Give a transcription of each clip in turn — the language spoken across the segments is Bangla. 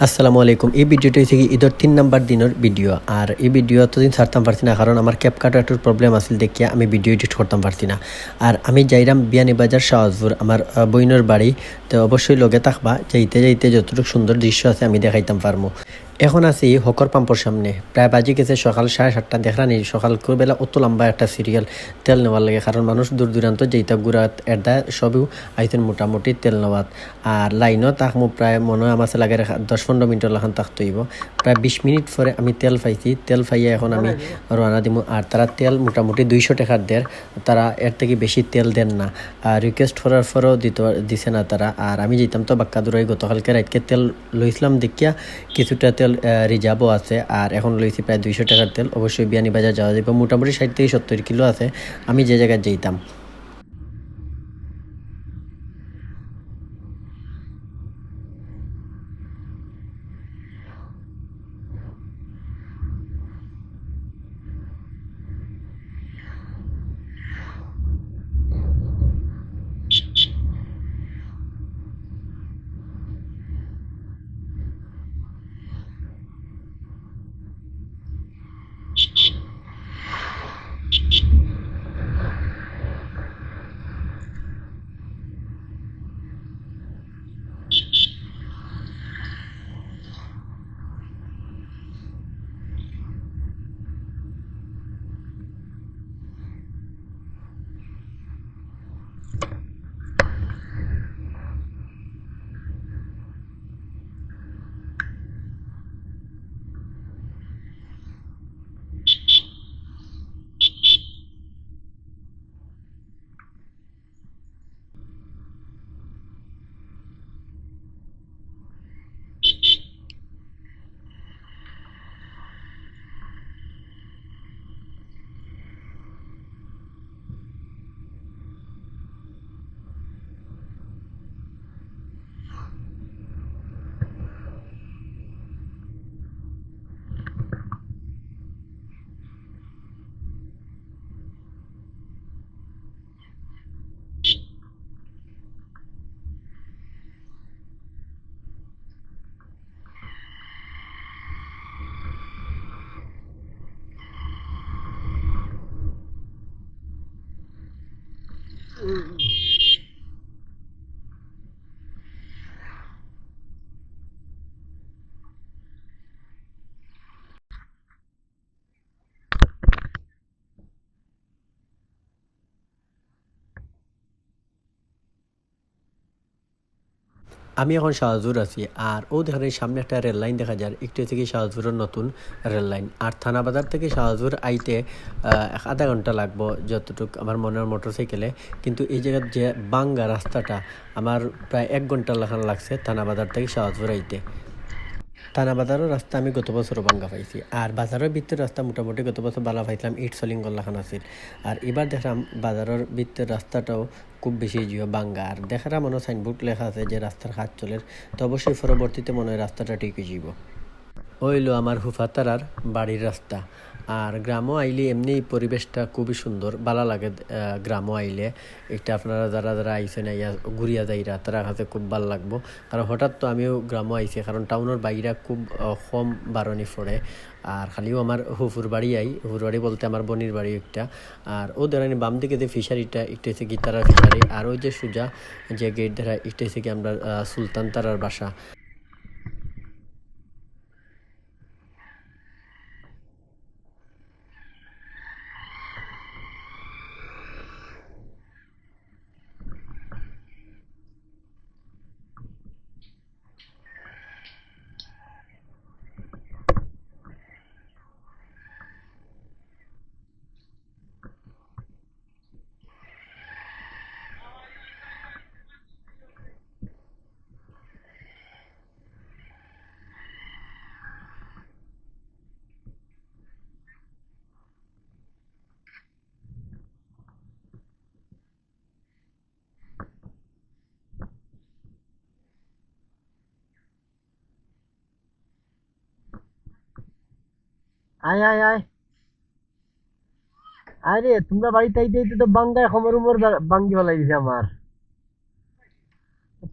আসসালামু আলাইকুম। এই ভিডিওটি হচ্ছে কি ঈদের ৩ নাম্বার দিনের ভিডিও। আর এই ভিডিও এতদিন ছাড়তাম পারছি না, কারণ আমার ক্যাপকাটে একটু প্রবলেম আছিল দেখিয়া আমি ভিডিও এডিট করতাম পারছি না। আর আমি যাইরাম বিয়ানীবাজার শাহজপুর আমার বইনের বাড়ি। তো অবশ্যই লগে থাকবা, যাইতে যাইতে যতটুকু সুন্দর দৃশ্য আছে আমি দেখাইতাম পারমু। এখন আছি হকর পাম্পর সামনে, প্রায় বাজে গেছে সকাল 7:30। দেখরানি সকাল বেলা অত লম্বা একটা সিরিয়াল তেল নেওয়ার লাগে, কারণ মানুষ দূর দূরান্ত যেইতা গুড়াত এডা সবও আইতেন মোটামুটি তেল নেওয়াত। আর লাইনও তাকমু প্রায় মনে হয় আমার লাগে 10-15 মিনিটের লাখান থাকতে হইব। প্রায় 20 মিনিট পরে আমি তেল পাইছি, তেল পাইয়া এখন আমি রওনা দিব। আর তারা তেল মোটামুটি 200 টাকার দেয়, তারা এর থেকে বেশি তেল দেন না। আর রিকোয়েস্ট করার পরেও দিছে না তারা। আর আমি যেতাম তো বাক্কাদুরাই, গতকালকে রাতকে তেল লইছিলাম দেখিয়া কিছুটা তেল রিজার্ভও আছে। আর এখন লইছি প্রায় 200 টাকার তেল। অবশ্যই বিয়ানীবাজার যাওয়া যাবে, মোটামুটি 60 থেকে 70 কিলো আছে আমি যে জায়গায় যেতাম। আমি এখন শাহজুর আছি। আর ও দেখেন এই সামনে একটা রেল লাইন দেখা যায়, একটু থেকে শাহজুরের নতুন রেল লাইন। আর থানাবাজার থেকে শাহজুর আইতে আধা ঘন্টা লাগবো যতটুক আমার মনের মোটরসাইকেলে। কিন্তু এই জায়গার যে বাঙ্গা রাস্তাটা, আমার প্রায় 1 ঘন্টা লাগান লাগছে থানাবাজার থেকে শাহজুর আইতে। থানা বাজারের রাস্তা আমি গত বছরও ভাঙ্গা পাইছি। আর বাজারের ভিতরের রাস্তা মোটামুটি গত বছর ভালো পাইছিলাম, ইট সলিং গল্লাখান আছিল। আর এবার দেখলাম বাজারের ভিতরের রাস্তাটাও খুব বেশি জিও ভাঙ্গা। আর দেখারা মনে হয় সাইনবোর্ড লেখা আছে যে রাস্তার কাজ চলে, তো অবশ্যই পরবর্তীতে মনে হয় রাস্তাটা ঠিক হয়ে যাব। হইলো আমার হুফাতারার বাড়ির রাস্তা। আর গ্রামও আইলে এমনি পরিবেশটা খুবই সুন্দর, ভালো লাগে। গ্রামও আইলে একটা আপনারা যারা যারা আইসেন আইয়া ঘুরিয়া যাইরা তারা কাছে খুব ভালো লাগবো। কারণ হঠাৎ তো আমিও গ্রামও আইছি, কারণ টাউনের বাইরা খুব কম বারণি পড়ে। আর খালিও আমার হুফুর বাড়ি হুফুর বাড়ি বলতে আমার বোনির বাড়ি একটা। আর ও ধরেন বাম দিকে যে ফিশারিটা একটু হচ্ছে গীতারা ফিশারি, আর ওই যে সুজা যে গেট ধরা একটু হচ্ছে কি আমরা সুলতান তারার বাসা। আয় আয় আয় আরে তোমরা বাড়িতে আইতে আইতে তো বাঙ্গায় খমর উমর বাঙ্গি ফেলাই দিছে আমার।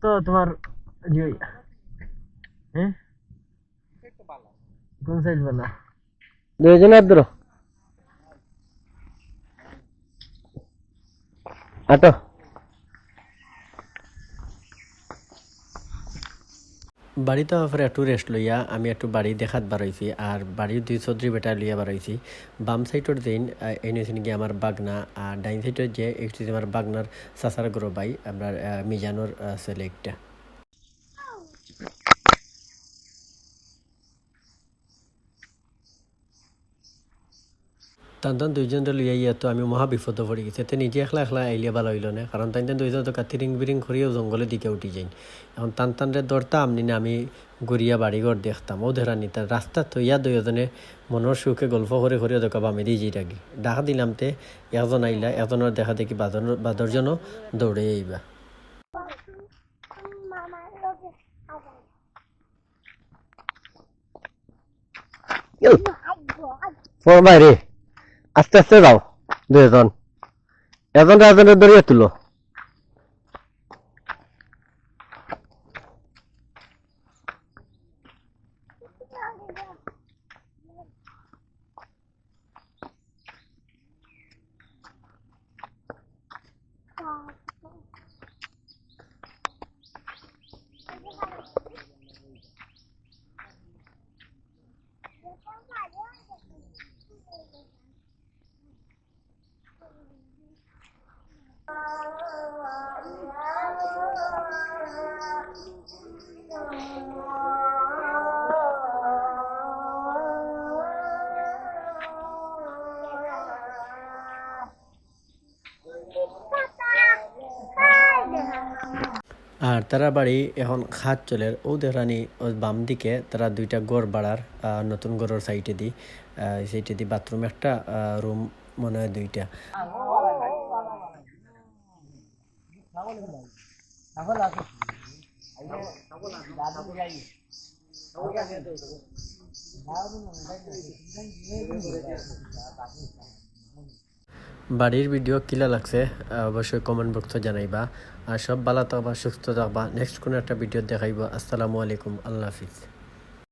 তো তোমার যে হ্যাঁ কোন সাইজ वाला দুইজনের ধরো আটো বাড়িতে আবার একটু রেস্ট লইয়া আমি একটু বাড়ি দেখাত বাড়াইছি আর বাড়ির দুই চৌধুরী বেটা লইয়া বাড়াইছি বাম সাইডের দিন এনেছেন গিয়ে আমার বাগনা আর ডাইন সাইডের যে একটু আমার বাগনার চাচার গরো ভাই আপনার মিজানোর ছেলে একটা তান দুইজন লইয়া ইয়া তো আমি মহা বিপদ পড়ে গেছে তে নিজে একলা একলা আইলিয়া ভালো হইল না কারণ তাই দুইজন তো কাতিরিং বিরিং করিয়াও জঙ্গলের দিকে উঠি যাই এখন টানরে দৌড়তাম নি না আমি গড়িয়া বাড়িঘর দেখতাম ও ধরানি তার রাস্তা থইয়া দুইজনে মনের সুখে গল্প করে করে দেখাবো আমি দিয়ে যাই রাখি ডাকা দিলাম তে একজন আইলা একজনের দেখা দেখি বাদরজনও দৌড়ে আইবা বাইরে আস্তে আস্তে যাও দুজন একজনের দরিয়া তুলো আর তারা বাড়ি এখন খাত চলে ও দেখানি বাম দিকে তারা দুইটা গড় বাড়ার নতুন গড়ের সাইটে দি বাথরুম একটা রুম মনে হয় দুইটা বাড়ির ভিডিও কিলা লাগছে অবশ্যই কমেন্ট বক্সে জানাইবা আর সব ভালো থাকবা সুস্থ থাকবা নেক্সট কোনো একটা ভিডিও দেখাইবা আসসালামু আলাইকুম আল্লাহ হাফিজ